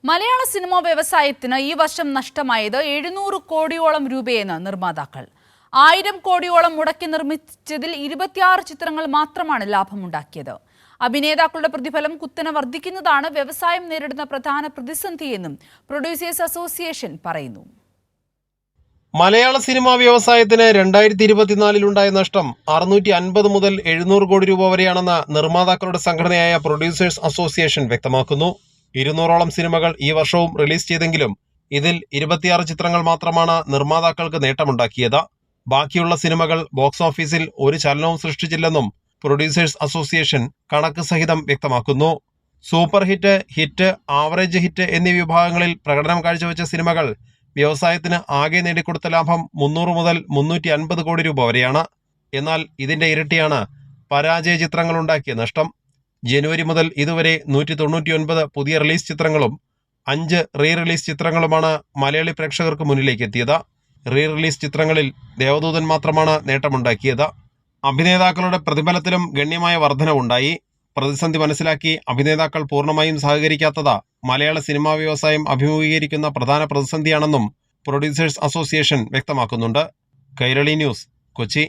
മലയാള cinema വ്യവസായത്തിന് ഈ വർഷം നഷ്ടമായത് 700 കോടിയോളം രൂപയെന്ന് നിർമ്മാതാക്കൾ. 1000 കോടിയോളം മുടക്കി നിർമ്മിച്ചതിൽ 26 ചിത്രങ്ങൾ മാത്രമാണ് ലാഭമുണ്ടാക്കിയത്. അഭിനേതാക്കളുടെ പ്രതിഫലം കുത്തനെ വർദ്ധിക്കുന്നതാണ് വ്യവസായം നേരിടുന്ന പ്രധാന പ്രതിസന്ധിയെന്നും പ്രൊഡ്യൂസേഴ്സ് അസോസിയേഷൻ പറയുന്നു. മലയാള സിനിമാ വ്യവസായത്തിന് 2024 ഉണ്ടായ നഷ്ടം 650 മുതൽ 700 കോടി രൂപ വരെയാണെന്ന് നിർമ്മാതാക്കളുടെ സംഘടനയായ പ്രൊഡ്യൂസേഴ്സ് അസോസിയേഷൻ വ്യക്തമാക്കുന്നു. 200ഓളം സിനിമകൾ ഈ വർഷവും റിലീസ് ചെയ്തെങ്കിലും ഇതിൽ 26 ചിത്രങ്ങൾ മാത്രമാണ് നിർമ്മാതാക്കൾക്ക് നേട്ടമുണ്ടാക്കിയത്. ബാക്കിയുള്ള സിനിമകൾ ബോക്സ് ഓഫീസിൽ ഒരു ചലനവും സൃഷ്ടിച്ചില്ലെന്നും പ്രൊഡ്യൂസേഴ്സ് അസോസിയേഷൻ കണക്ക് സഹിതം വ്യക്തമാക്കുന്നു. Super hit, hit, average hit എന്നീ വിഭാഗങ്ങളിൽ പ്രകടനം കാഴ്ചവെച്ച സിനിമകൾ വ്യവസായത്തിന് ആകെ നേടിക്കൊടുത്ത ലാഭം 300 മുതൽ 350 കോടി രൂപ വരെയാണ്. എന്നാൽ ഇതിന്റെ ഇരട്ടിയാണ് പരാജയ ചിത്രങ്ങൾ ഉണ്ടാക്കിയ നഷ്ടം. ജനുവരി മുതൽ ഇതുവരെ 199 പുതിയ റിലീസ് ചിത്രങ്ങളും 5 റീ റിലീസ് ചിത്രങ്ങളുമാണ് മലയാളി പ്രേക്ഷകർക്ക് മുന്നിലേക്ക് എത്തിയത്. റീ റിലീസ് ചിത്രങ്ങളിൽ ദേവദൂതൻ മാത്രമാണ് നേട്ടമുണ്ടാക്കിയത്. അഭിനേതാക്കളുടെ പ്രതിഫലത്തിലും ഗണ്യമായ വർധനവുണ്ടായി. പ്രതിസന്ധി മനസ്സിലാക്കി അഭിനേതാക്കൾ പൂർണ്ണമായും സഹകരിക്കാത്തത് മലയാള സിനിമാ വ്യവസായം അഭിമുഖീകരിക്കുന്ന പ്രധാന പ്രതിസന്ധിയാണെന്നും പ്രൊഡ്യൂസേഴ്സ് അസോസിയേഷൻ വ്യക്തമാക്കുന്നുണ്ട്. കൈരളി ന്യൂസ്, കൊച്ചി.